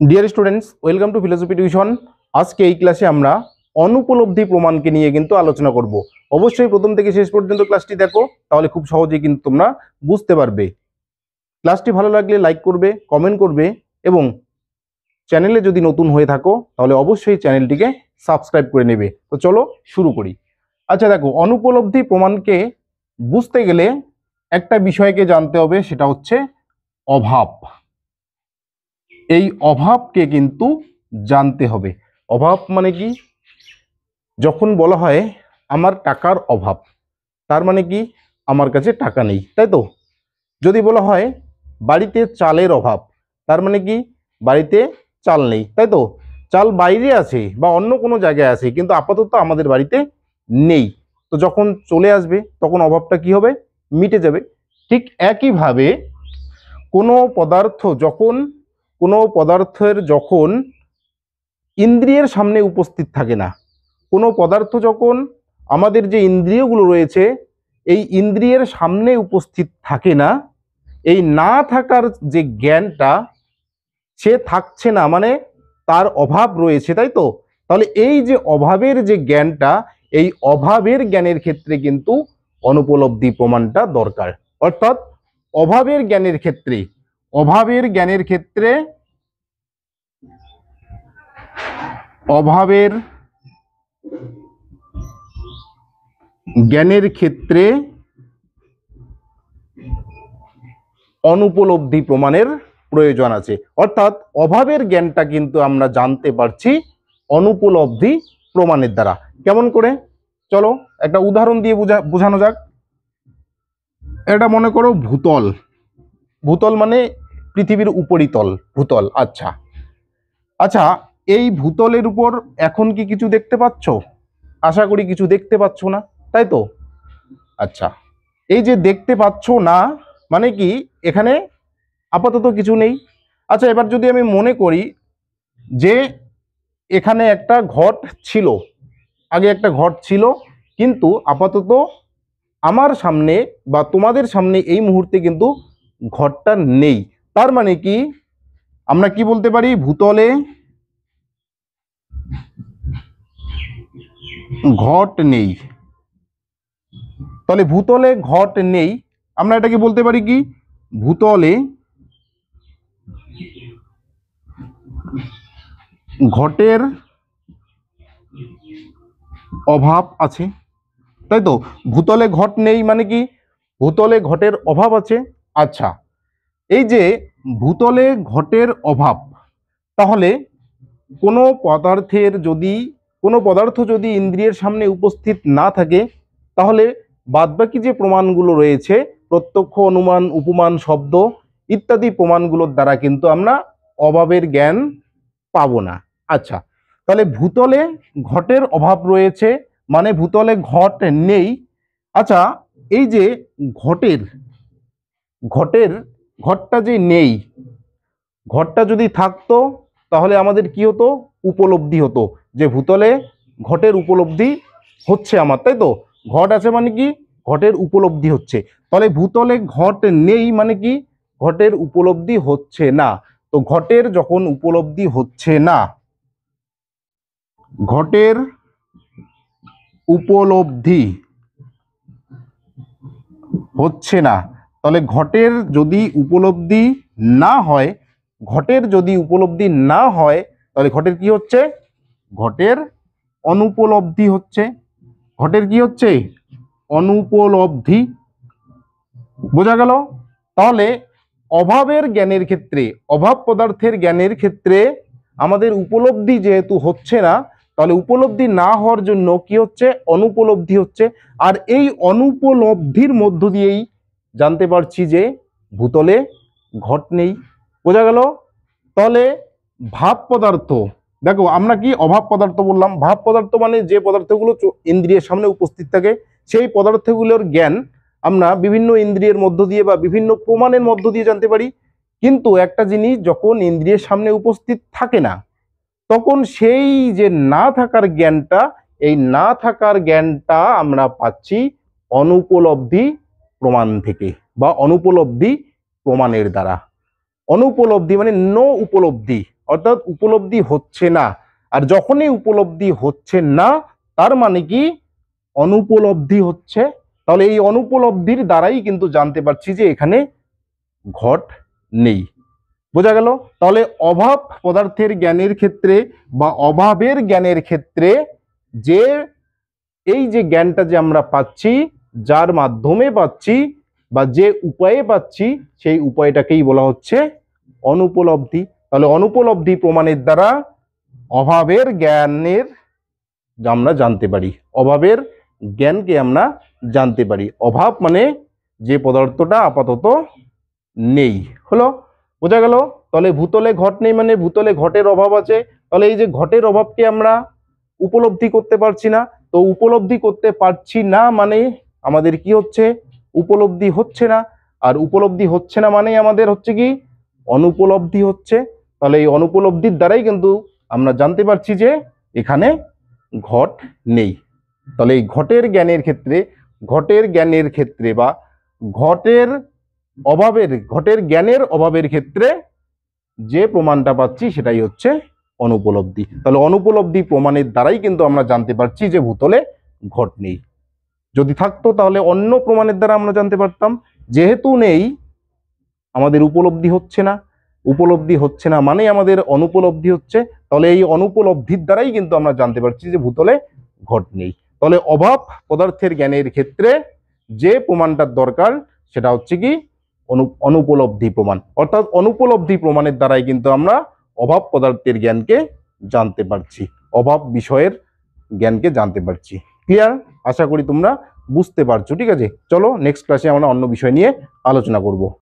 Dear students, welcome to philosophy tuition. আজকে এই ক্লাসে আমরা অনুপলব্ধি প্রমাণকে নিয়ে কিন্তু আলোচনা করব। অবশ্যই প্রথম থেকে শেষ পর্যন্ত ক্লাসটি দেখো, তাহলে খুব সহজেই কিন্তু তোমরা বুঝতে পারবে। ক্লাসটি ভালো লাগলে লাইক করবে, কমেন্ট করবে এবং চ্যানেলে যদি নতুন হয়ে থাকো তাহলে অবশ্যই চ্যানেলটিকে সাবস্ক্রাইব করে নেবে। তো চলো শুরু করি। আচ্ছা দেখো, অনুপলব্ধি প্রমাণকে বুঝতে গেলে একটা বিষয়কে জানতে হবে, সেটা হচ্ছে অভাব। এই অভাবকে কিন্তু জানতে হবে। অভাব মানে কি? যখন বলা হয় আমার টাকার অভাব, তার মানে কি আমার কাছে টাকা নেই, তাই তো? যদি বলা হয় বাড়িতে চালের অভাব, তার মানে কি বাড়িতে চাল নেই, তাই তো? চাল বাইরে আছে বা অন্য কোনো জায়গায় আছে, কিন্তু আপাতত আমাদের বাড়িতে নেই। তো যখন চলে আসবে তখন অভাবটা কি হবে? মিটে যাবে। ঠিক একইভাবে কোনো পদার্থ যখন ইন্দ্রিয়ের সামনে উপস্থিত থাকে না, কোনো পদার্থ যখন আমাদের যে ইন্দ্রিয়গুলো রয়েছে এই ইন্দ্রিয়ের সামনে উপস্থিত থাকে না, এই না থাকার যে জ্ঞানটা, সে থাকছে না মানে তার অভাব রয়েছে, তাই তো? তাহলে এই যে অভাবের যে জ্ঞানটা, এই অভাবের জ্ঞানের ক্ষেত্রে কিন্তু অনুপলব্ধি প্রমাণটা দরকার। অর্থাৎ অভাবের জ্ঞানের ক্ষেত্রে অভাবের জ্ঞানের ক্ষেত্রে অভাবের জ্ঞানের ক্ষেত্রে অনুপলব্ধি প্রমাণের প্রয়োজন আছে। অর্থাৎ অভাবের জ্ঞানটা কিন্তু আমরা জানতে পারছি অনুপলব্ধি প্রমাণের দ্বারা। কেমন করে? চলো একটা উদাহরণ দিয়ে বোঝানো যাক। এটা মনে করো ভূতল। ভূতল মানে পৃথিবীর উপরিতল, ভূতল। আচ্ছা আচ্ছা, এই ভূতলের উপর এখন কি কিছু দেখতে পাচ্ছ? আশা করি কিছু দেখতে পাচ্ছ না, তাই তো? আচ্ছা, এই যে দেখতে পাচ্ছ না মানে কি এখানে আপাতত কিছু নেই। আচ্ছা, এবার যদি আমি মনে করি যে এখানে একটা ঘট ছিল, আগে একটা ঘট ছিল, কিন্তু আপাতত আমার সামনে বা তোমাদের সামনে এই মুহূর্তে কিন্তু ঘটটা নেই। তার মানে কি আমরা কি বলতে পারি? ভূতলে ঘট নেই। তাহলে ভূতলে ঘট নেই, আমরা এটাকে বলতে পারি কি? ভূতলে ঘটের অভাব আছে, তাই তো? ভূতলে ঘট নেই মানে কি? ভূতলে ঘটের অভাব আছে। আচ্ছা, এই যে ভূতলে ঘটের অভাব, তাহলে কোনো পদার্থ যদি ইন্দ্রিয়ের সামনে উপস্থিত না থাকে, তাহলে বাদবাকি যে প্রমাণগুলো রয়েছে, প্রত্যক্ষ, অনুমান, উপমান, শব্দ ইত্যাদি প্রমাণগুলোর দ্বারা কিন্তু আমরা অভাবের জ্ঞান পাবো না। আচ্ছা, তাহলে ভূতলে ঘটের অভাব রয়েছে মানে ভূতলে ঘট নেই। আচ্ছা, এই যে ঘটের ঘটের ঘটটা যে নেই, ঘটটা যদি থাকতো তাহলে আমাদের কি হতো? উপলব্ধি হতো যে ভূতলে ঘটের উপলব্ধি হচ্ছে আমার, তাই তো? ঘট আছে মানে কি ঘটের উপলব্ধি হচ্ছে। তাহলে ভূতলে ঘট নেই মানে কি ঘটের উপলব্ধি হচ্ছে না। তো ঘটের যখন উপলব্ধি হচ্ছে না, ঘটের উপলব্ধি হচ্ছে না, তাহলে ঘটের যদি উপলব্ধি না হয়, তাহলে ঘটের কি হচ্ছে? ঘটের অনুপলব্ধি হচ্ছে। ঘটের কি হচ্ছে? অনুপলব্ধি। বোঝা গেল? তাহলে অভাবের জ্ঞানের ক্ষেত্রে, অভাব পদার্থের জ্ঞানের ক্ষেত্রে আমাদের উপলব্ধি যেহেতু হচ্ছে না, তাহলে উপলব্ধি না হওয়ার জন্য কি হচ্ছে? অনুপলব্ধি হচ্ছে। আর এই অনুপলব্ধির মধ্য দিয়েই জানতে পারছি যে ভূতলে ঘট নেই। বোঝা গেল? তাহলে ভাব পদার্থ, দেখো আমরা কি অভাব পদার্থ বললাম? ভাব পদার্থ মানে যে পদার্থগুলো ইন্দ্রিয়ের সামনে উপস্থিত থাকে, সেই পদার্থগুলোর জ্ঞান আমরা বিভিন্ন ইন্দ্রিয়ের মধ্য দিয়ে বা বিভিন্ন প্রমাণের মধ্য দিয়ে জানতে পারি। কিন্তু একটা জিনিস যখন ইন্দ্রিয়ের সামনে উপস্থিত থাকে না, তখন সেই যে না থাকার জ্ঞানটা, এই না থাকার জ্ঞানটা আমরা পাচ্ছি অনুপলব্ধি প্রমাণ থেকে বা অনুপলব্ধি প্রমাণের দ্বারা। অনুপলব্ধি মানে নো উপলব্ধি, অর্থাৎ উপলব্ধি হচ্ছে না। আর যখনই উপলব্ধি হচ্ছে না তার মানে কি অনুপলব্ধি হচ্ছে। তাহলে এই অনুপলব্ধির দ্বারাই কিন্তু জানতে পারছি যে এখানে ঘট নেই। বোঝা গেল? তাহলে অভাব পদার্থের জ্ঞানের ক্ষেত্রে বা অভাবের জ্ঞানের ক্ষেত্রে যে এই যে জ্ঞানটা যে আমরা পাচ্ছি, যার মাধ্যমে পাচ্ছি বা যে উপায়ে পাচ্ছি, সেই উপায়টাকেই বলা হচ্ছে অনুপলব্ধি। তাহলে অনুপলব্ধি প্রমাণের দ্বারা অভাবের জ্ঞানের আমরা জানতে পারি, অভাবের জ্ঞানকে আমরা জানতে পারি। অভাব মানে যে পদার্থটা আপাতত নেই। হলো? বোঝা গেল? তাহলে ভূতলে ঘট নেই মানে ভূতলে ঘটের অভাব আছে। তাহলে এই যে ঘটের অভাবকে আমরা উপলব্ধি করতে পারছি না, তো উপলব্ধি করতে পারছি না মানে আমাদের কি হচ্ছে? উপলব্ধি হচ্ছে না। আর উপলব্ধি হচ্ছে না মানে আমাদের হচ্ছে কি? অনুপলব্ধি হচ্ছে। তাহলে এই অনুপলব্ধির দ্বারাই কিন্তু আমরা জানতে পারছি যে এখানে ঘট নেই। তাহলে এই ঘটের জ্ঞানের ক্ষেত্রে বা ঘটের জ্ঞানের অভাবের ক্ষেত্রে যে প্রমাণটা পাচ্ছি সেটাই হচ্ছে অনুপলব্ধি। তাহলে অনুপলব্ধি প্রমাণের দ্বারাই কিন্তু আমরা জানতে পারছি যে ভূতলে ঘট নেই। যদি থাকতো তাহলে অন্য প্রমাণের দ্বারা আমরা জানতে পারতাম। যেহেতু নেই, আমাদের উপলব্ধি হচ্ছে না, উপলব্ধি হচ্ছে না মানে আমাদের অনুপলব্ধি হচ্ছে। তাহলে এই অনুপলব্ধির দ্বারাই কিন্তু আমরা জানতে পারছি যে ভূতলে ঘট নেই। তাহলে অভাব পদার্থের জ্ঞানের ক্ষেত্রে যে প্রমাণটার দরকার সেটা হচ্ছে কি? অনুপলব্ধি প্রমাণ। অর্থাৎ অনুপলব্ধি প্রমাণের দ্বারাই কিন্তু আমরা অভাব পদার্থের জ্ঞানকে জানতে পারছি, অভাব বিষয়ের জ্ঞানকে জানতে পারছি। ক্লিয়ার? আশা করি তোমরা বুঝতে পারছো। ঠিক আছে, চলো নেক্সট ক্লাসে আমরা অন্য বিষয় নিয়ে আলোচনা করব।